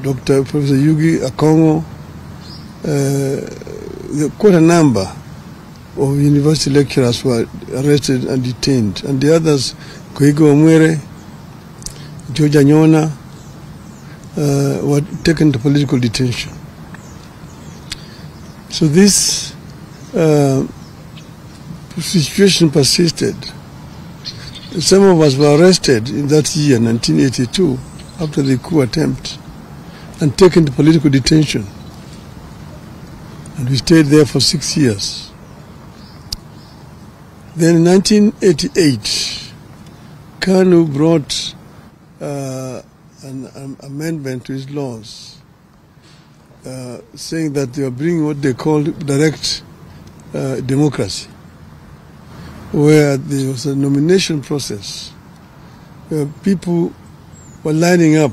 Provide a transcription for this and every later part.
Dr. Professor Yugi Akongo, quite a number of university lecturers were arrested and detained, and the others, Koigo Omwere, George Anyona, were taken to political detention. So this situation persisted. Some of us were arrested in that year, 1982, after the coup attempt, and taken to political detention. And we stayed there for 6 years. Then in 1988, Kanu brought an amendment to his laws, saying that they were bringing what they called direct democracy, where there was a nomination process, where people were lining up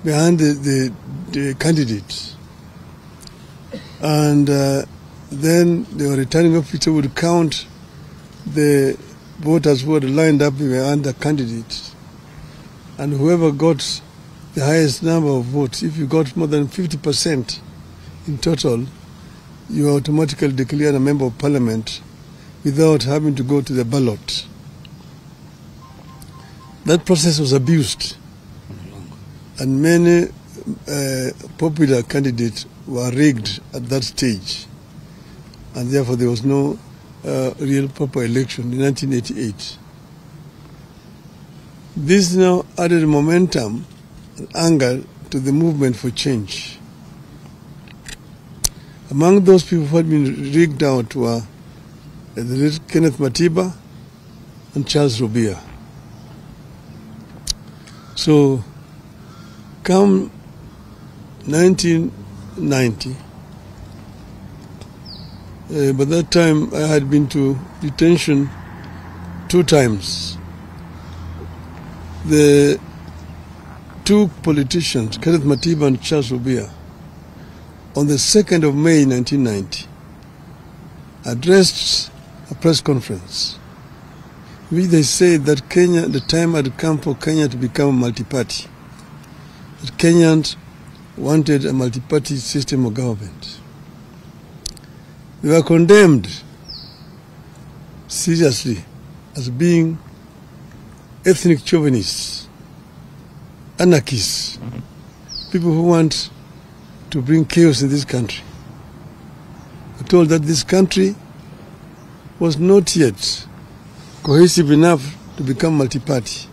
behind the candidates. And then the returning officer would count the voters who had lined up behind the candidates. And whoever got the highest number of votes, if you got more than 50% in total, you are automatically declared a member of parliament without having to go to the ballot. That process was abused, and many popular candidates were rigged at that stage, and therefore there was no real proper election in 1988. This now added momentum and anger to the movement for change. Among those people who had been rigged out were the late Kenneth Matiba and Charles Rubia. So, come 1990, by that time I had been to detention 2 times. The 2 politicians, Kenneth Matiba and Charles Rubia, on the 2nd of May 1990, addressed a press conference in which they said that Kenya, the time had come for Kenya to become a multi-party, that Kenyans wanted a multi-party system of government. They were condemned seriously as being ethnic chauvinists, anarchists, people who want to bring chaos in this country. They told that this country was not yet cohesive enough to become multi-party.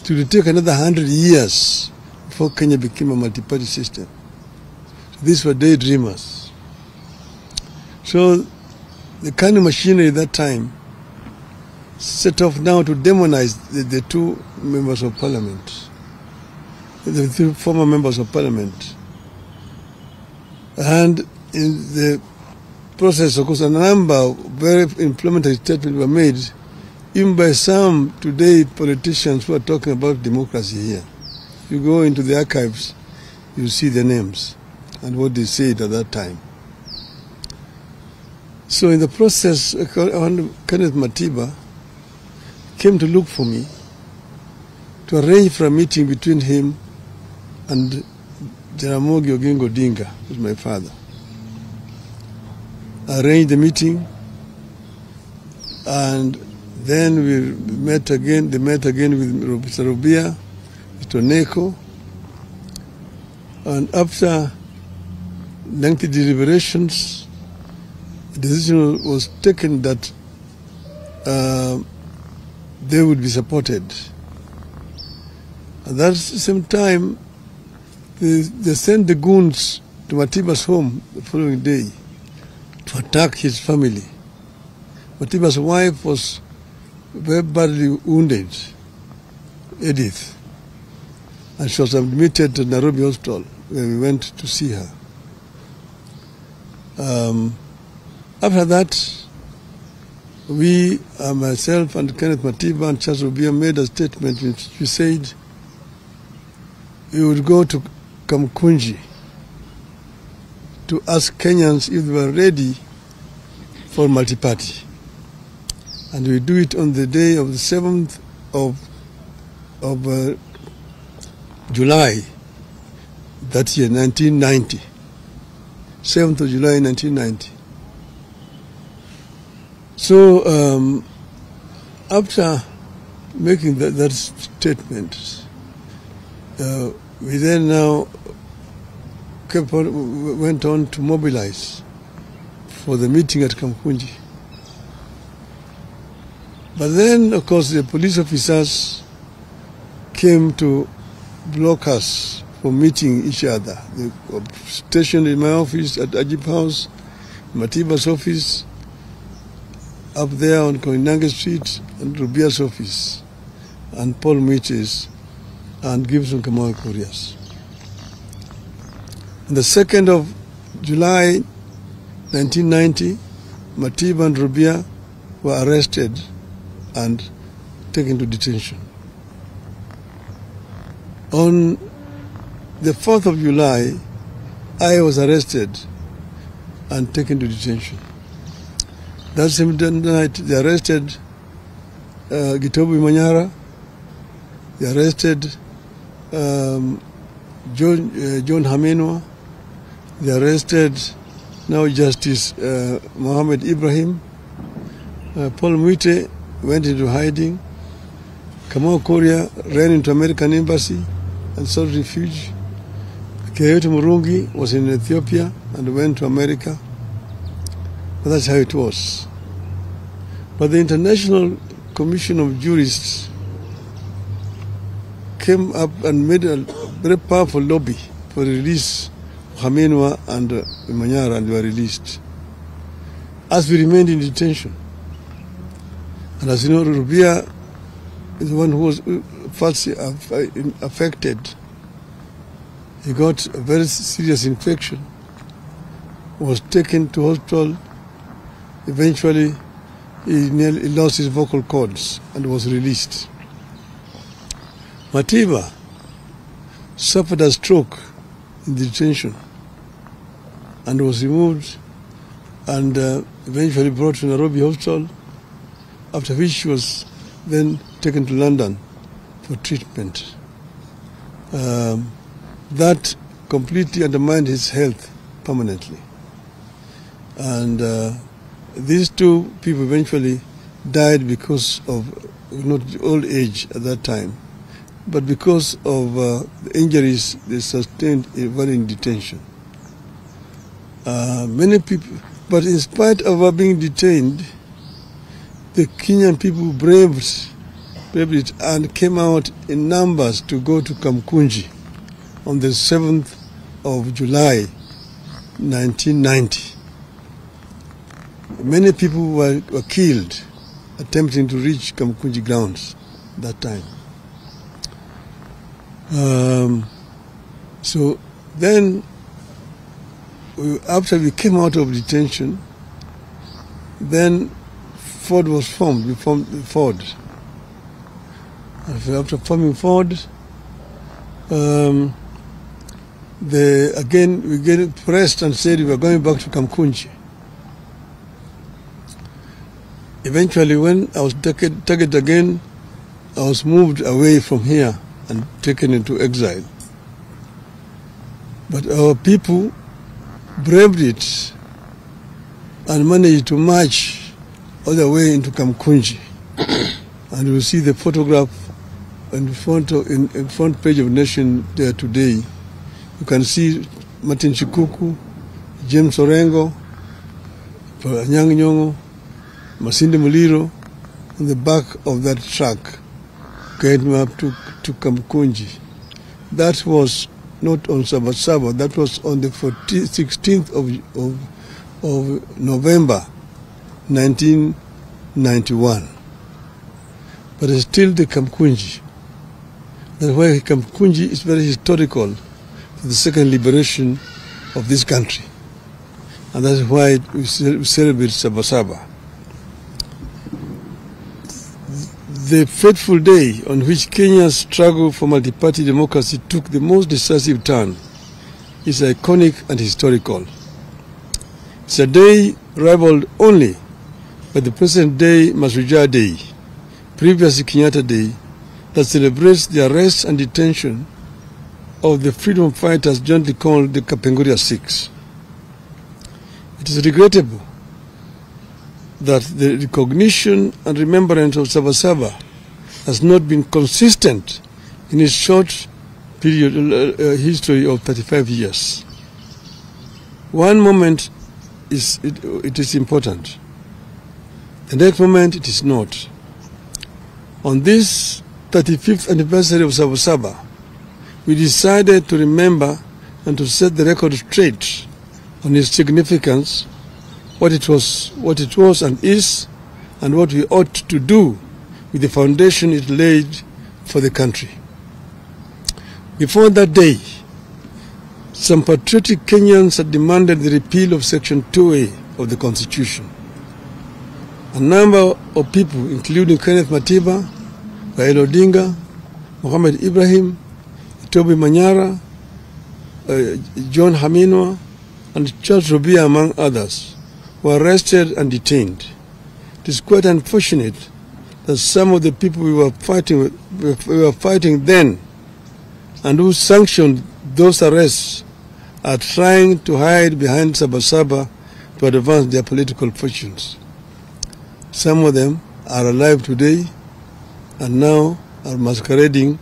It would take another 100 years before Kenya became a multi-party system. So these were daydreamers. So the kind of machinery at that time set off now to demonize the 2 members of parliament, the 2 former members of parliament. And in the process, of course, a number of very inflammatory statements were made, even by some today politicians who are talking about democracy here. You go into the archives, you see the names and what they said at that time. So in the process, Kenneth Matiba came to look for me to arrange for a meeting between him and Jaramogi Oginga Odinga, who's my father. I arranged the meeting, and then we met again. They met again with Mr. Rubia, Mr. Neko, and after lengthy deliberations, the decision was taken that they would be supported. At that same time, they sent the goons to Matiba's home the following day to attack his family. Matiba's wife was very badly wounded, Edith, and she was admitted to Nairobi Hospital, where we went to see her. After that, we, myself and Kenneth Matiba and Charles Rubia, made a statement which we said we would go to Kamkunji to ask Kenyans if they were ready for multi-party. And we do it on the day of the 7th of July that year, 1990. 7th of July 1990. So after making that statement, we then now went on to mobilize for the meeting at Kamkunji. But then, of course, the police officers came to block us from meeting each other. They were stationed in my office at Ajib House, Matiba's office, up there on Koinange Street, and Rubia's office, and Paul Mwite's, and Gibson Kamau Korea's. On the 2nd of July 1990, Matiba and Rubia were arrested and taken to detention. On the 4th of July, I was arrested and taken to detention. That same night, they arrested Gitobu Manyara, they arrested John Hamenwa, they arrested now Justice Mohammed Ibrahim. Paul Mwite went into hiding. Kamau Korea ran into American embassy and sought refuge. Keyote Murungi was in Ethiopia and went to America. But that's how it was. But the International Commission of Jurists came up and made a very powerful lobby for the release of Hamenwa and Manyara, and they were released. As we remained in detention. And as you know, Rubia is the one who was first affected. He got a very serious infection, was taken to hospital. Eventually, he nearly lost his vocal cords and was released. Matiba suffered a stroke in detention and was removed and eventually brought to Nairobi Hospital, after which she was then taken to London for treatment. That completely undermined his health permanently. And these two people eventually died because of not old age at that time, but because of the injuries they sustained while in detention. Many people, but in spite of our being detained, the Kenyan people braved it and came out in numbers to go to Kamkunji on the 7th of July 1990. Many people were killed attempting to reach Kamkunji grounds that time. So then, after we came out of detention, then Ford was formed. We formed Ford. After forming Ford, again we get pressed and said we were going back to Kamkunji. Eventually, when I was targeted again, I was moved away from here and taken into exile. But our people braved it and managed to march all the way into Kamkunji. And you will see the photograph in front page of Nation there today. You can see Martin Chikuku, James Orengo, Anyang Nyong'o, Masinde Muliro on the back of that truck getting up to Kamkunji. That was not on Sabasaba, that was on the 16th of November 1991. But it's still the Kamkunji. That's why Kamkunji is very historical for the second liberation of this country. And that's why we celebrate Sabasaba. The fateful day on which Kenya's struggle for multi-party democracy took the most decisive turn is iconic and historical. It's a day rivaled only by the present day Masuja Day, previously Kenyatta Day, that celebrates the arrest and detention of the freedom fighters jointly called the Kapenguria Six. It is regrettable that the recognition and remembrance of Sabasaba has not been consistent in its short period history of 35 years. One moment it is important. The next moment it is not. On this 35th anniversary of Sabasaba, we decided to remember and to set the record straight on its significance, what it was and is, and what we ought to do with the foundation it laid for the country. Before that day, some patriotic Kenyans had demanded the repeal of Section 2A of the Constitution. A number of people, including Kenneth Matiba, Raila Odinga, Mohamed Ibrahim, Toby Manyara, John Haminwa, and Charles Robia, among others, were arrested and detained. It is quite unfortunate that some of the people we were fighting then and who sanctioned those arrests are trying to hide behind Sabasaba to advance their political fortunes. Some of them are alive today and now are masquerading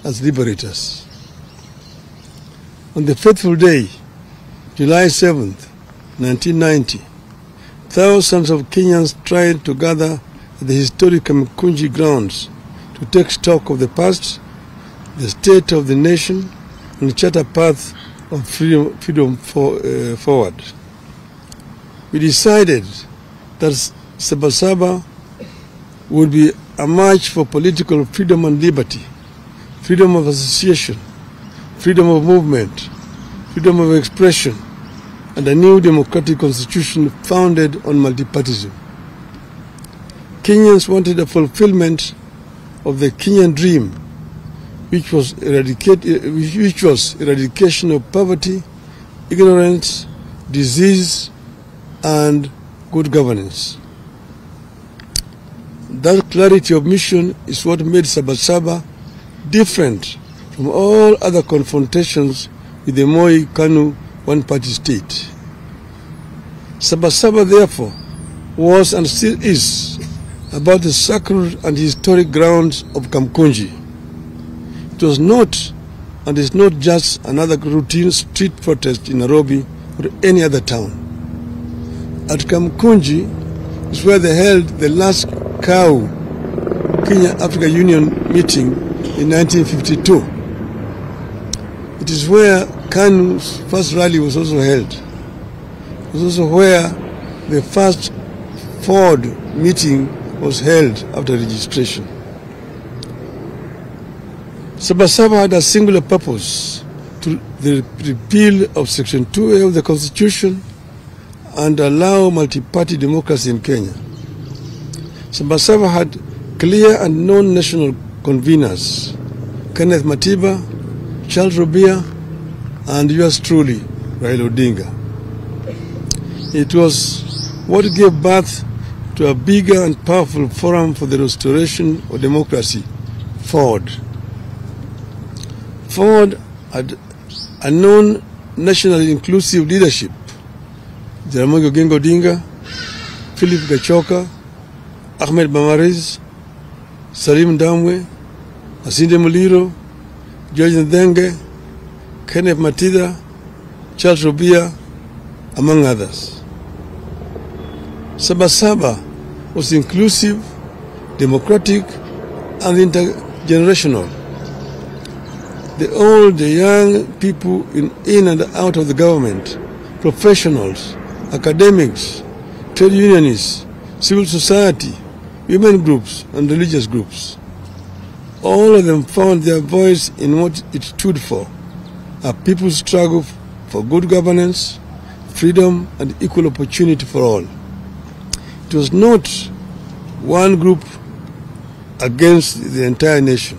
as liberators. On the fateful day, July 7th, 1990, thousands of Kenyans tried to gather at the historic Kamkunji grounds to take stock of the past, the state of the nation, and chart a path of freedom forward. We decided that Sabasaba would be a march for political freedom and liberty, freedom of association, freedom of movement, freedom of expression, and a new democratic constitution founded on multipartyism. Kenyans wanted a fulfillment of the Kenyan dream, which was eradication of poverty, ignorance, disease, and good governance. That clarity of mission is what made Sabasaba different from all other confrontations with the Moi Kanu one-party state. Sabasaba, therefore, was and still is about the sacred and historic grounds of Kamkunji. It was not and is not just another routine street protest in Nairobi or any other town. At Kamkunji is where they held the last cow Kenya-Africa Union meeting in 1952. It is where Kanu's first rally was also held. It was also where the first Ford meeting was held after registration. Sabasaba had a singular purpose: to the repeal of Section 2A of the Constitution and allow multi-party democracy in Kenya. Sabasaba had clear and known national conveners: Kenneth Matiba, Charles Robia, and yours truly, Raila Odinga. It was what gave birth to a bigger and powerful forum for the restoration of democracy, Ford. Ford had a known nationally inclusive leadership: Jaramogi Oginga Odinga, Philip Gachoka, Ahmed Bamariz, Salim Damwe, Asinde Muliro, George Ndenge, Kenneth Matida, Charles Robia, among others. Sabasaba was inclusive, democratic, and intergenerational. The old, the young, people in and out of the government, professionals, academics, trade unionists, civil society, women groups, and religious groups. All of them found their voice in what it stood for: a people's struggle for good governance, freedom, and equal opportunity for all. It was not one group against the entire nation.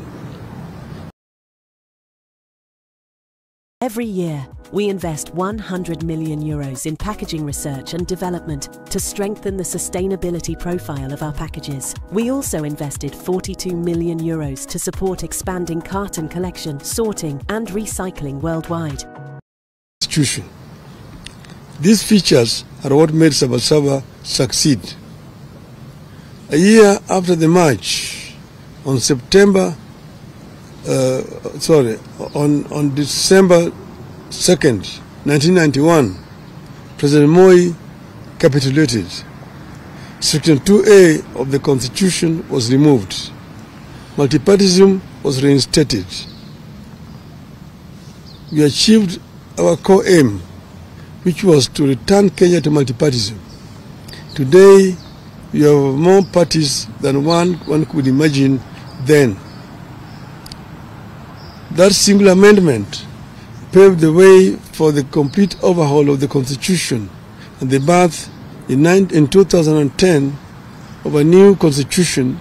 Every year, We invest €100 million in packaging research and development to strengthen the sustainability profile of our packages. We also invested €42 million to support expanding carton collection, sorting and recycling worldwide. These features are what made Sabasaba succeed. A year after the march, on December 2nd, 1991, President Moi capitulated. Section 2A of the Constitution was removed. Multipartyism was reinstated. We achieved our core aim, which was to return Kenya to multipartyism. Today, we have more parties than one could imagine then. That single amendment paved the way for the complete overhaul of the Constitution and the birth in 2010 of a new Constitution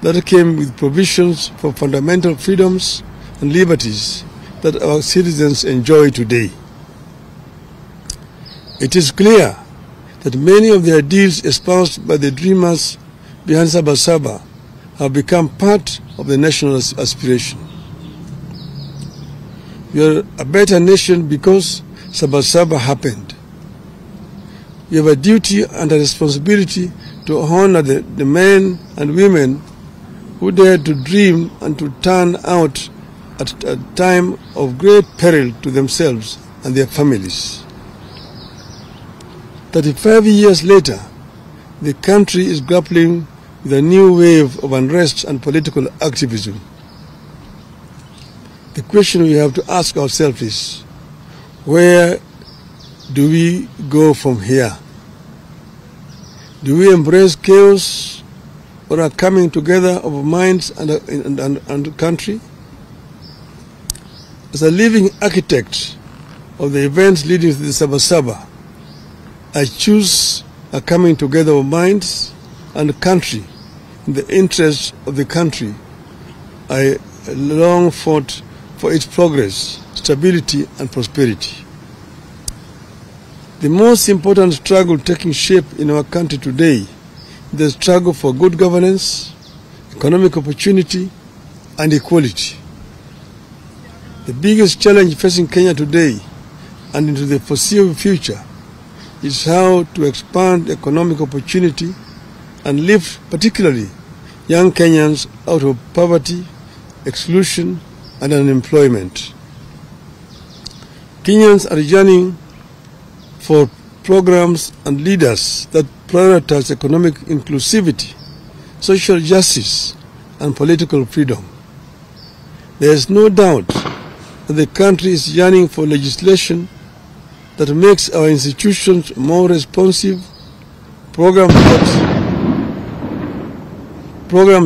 that came with provisions for fundamental freedoms and liberties that our citizens enjoy today. It is clear that many of the ideals espoused by the dreamers behind Sabasaba have become part of the national aspiration. We are a better nation because Sabasaba happened. We have a duty and a responsibility to honor the men and women who dared to dream and to turn out at a time of great peril to themselves and their families. 35 years later, the country is grappling with a new wave of unrest and political activism. The question we have to ask ourselves is, where do we go from here? Do we embrace chaos or a coming together of minds and country? As a living architect of the events leading to the Sabasaba, I choose a coming together of minds and country in the interest of the country. I long fought for its progress, stability and prosperity. The most important struggle taking shape in our country today is the struggle for good governance, economic opportunity and equality. The biggest challenge facing Kenya today and into the foreseeable future is how to expand economic opportunity and lift particularly young Kenyans out of poverty, exclusion and unemployment. Kenyans are yearning for programs and leaders that prioritize economic inclusivity, social justice and political freedom. There is no doubt that the country is yearning for legislation that makes our institutions more responsive, programs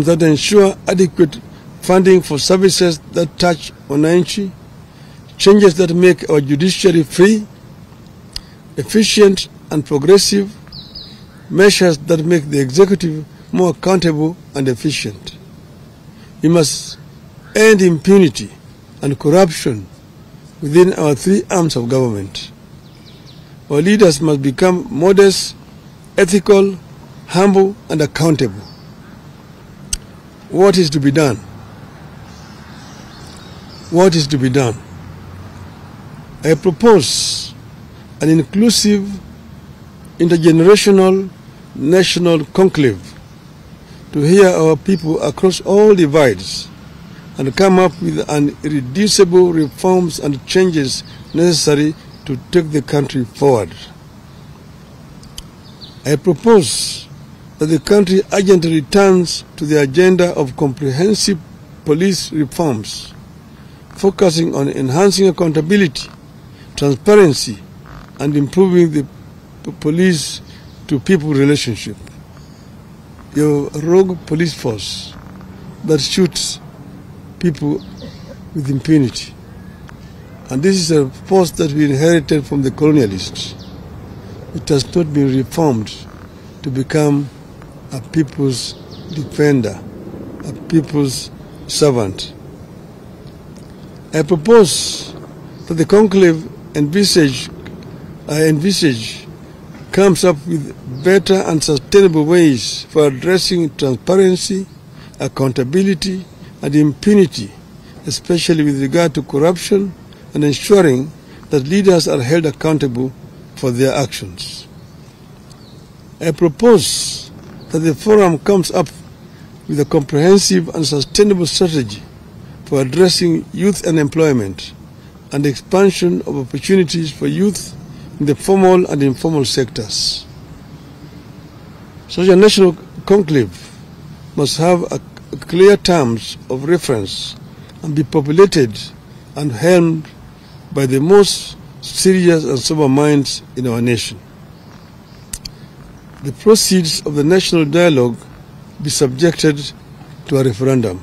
that ensure adequate funding for services that touch wananchi, changes that make our judiciary free, efficient and progressive, measures that make the executive more accountable and efficient. We must end impunity and corruption within our three arms of government. Our leaders must become modest, ethical, humble and accountable. What is to be done? What is to be done? I propose an inclusive, intergenerational, national conclave to hear our people across all divides and come up with an irreducible reforms and changes necessary to take the country forward. I propose that the country urgently returns to the agenda of comprehensive police reforms, focusing on enhancing accountability, transparency, and improving the police-to-people relationship. Your rogue police force that shoots people with impunity. And this is a force that we inherited from the colonialists. It has not been reformed to become a people's defender, a people's servant. I propose that the conclave envisage comes up with better and sustainable ways for addressing transparency, accountability, and impunity, especially with regard to corruption, and ensuring that leaders are held accountable for their actions. I propose that the forum comes up with a comprehensive and sustainable strategy for addressing youth unemployment and expansion of opportunities for youth in the formal and informal sectors. Such a national conclave must have a clear terms of reference and be populated and helmed by the most serious and sober minds in our nation. The proceeds of the national dialogue be subjected to a referendum.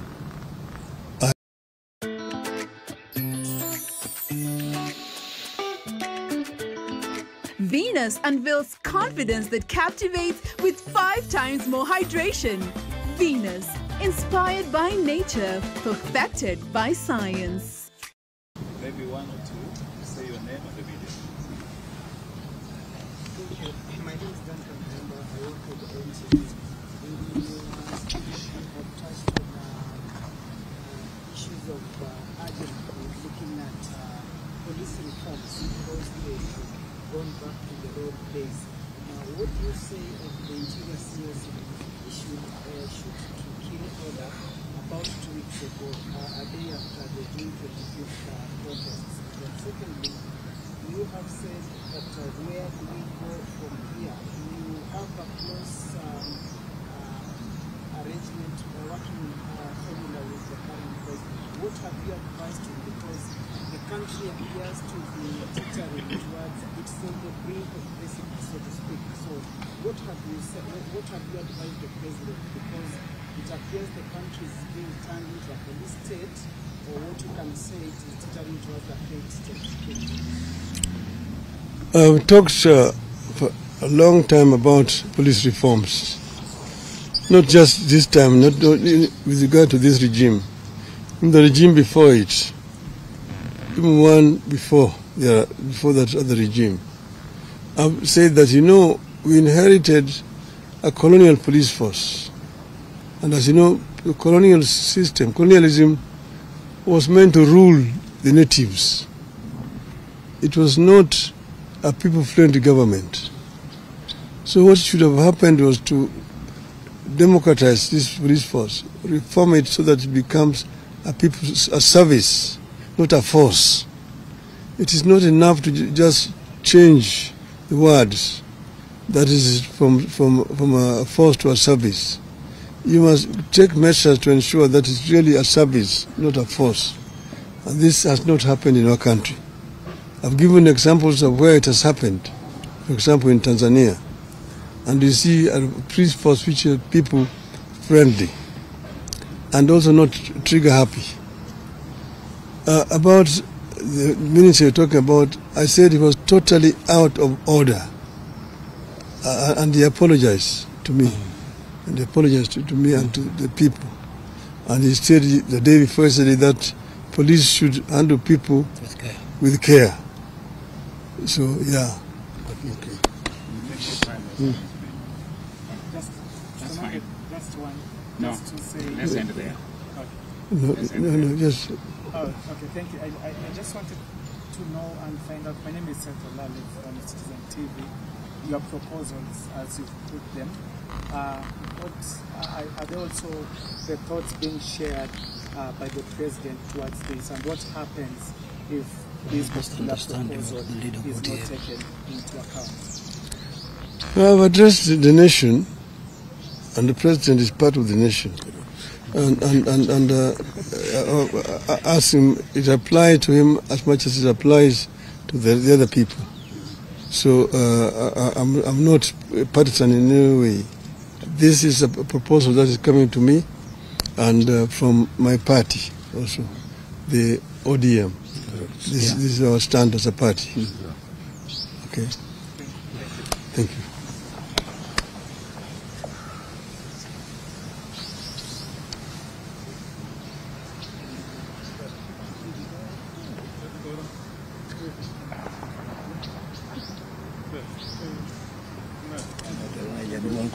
Venus unveils confidence that captivates with 5 times more hydration. Venus, inspired by nature, perfected by science. Maybe one or two, say your name and the video. Thank you. My name is Duncan Member. I work with the NCD. We have touched on issues of urgent looking at police reforms because they have gone back to the old days. Now, what do you say of the interior CS issued shoot to kill order about 2 weeks ago, a day after the June 25th protests? And secondly, you have said that where do we go from here? You have a close arrangement or working formula with the current president. What have you advised him? Because the country appears to be teetering towards its on the brink of precipice, so to speak. So what have you said? What have you advised the president? Because it appears the country is being turned into a police state, or what you can say it is teetering towards a failed state. I've talked for a long time about police reforms. Not just this time, not with regard to this regime. In the regime before it, even one before that other regime. I've said that, we inherited a colonial police force. And as you know, the colonialism was meant to rule the natives. It was not a people-friendly government. So what should have happened was to democratize this police force, reform it so that it becomes a service, not a force. It is not enough to just change the words. That is from a force to a service. You must take measures to ensure that it's really a service, not a force. And this has not happened in our country. I've given examples of where it has happened. For example, in Tanzania. And you see a police force which are people friendly and also not trigger happy. About the minister you're talking about, I said he was totally out of order. And he apologized to me. And he apologized to me and to the people. And he said the day before yesterday that police should handle people with care. So, yeah. Okay. That's fine. Just one. No, Just to say. let's end there. Okay. No, just... Oh, okay, thank you. I just wanted to know and find out. My name is Seto Lale from Citizen TV. Your proposals, as you put them, are there also the thoughts being shared by the president towards this, and what happens if this particular proposal is not taken into account? I've addressed the nation, and the president is part of the nation. And ask him, it applies to him as much as it applies to the other people. So I'm not partisan in any way. This is a proposal that is coming to me and from my party also, the ODM. This is our stand as a party. Okay. Thank you.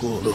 Nakuru.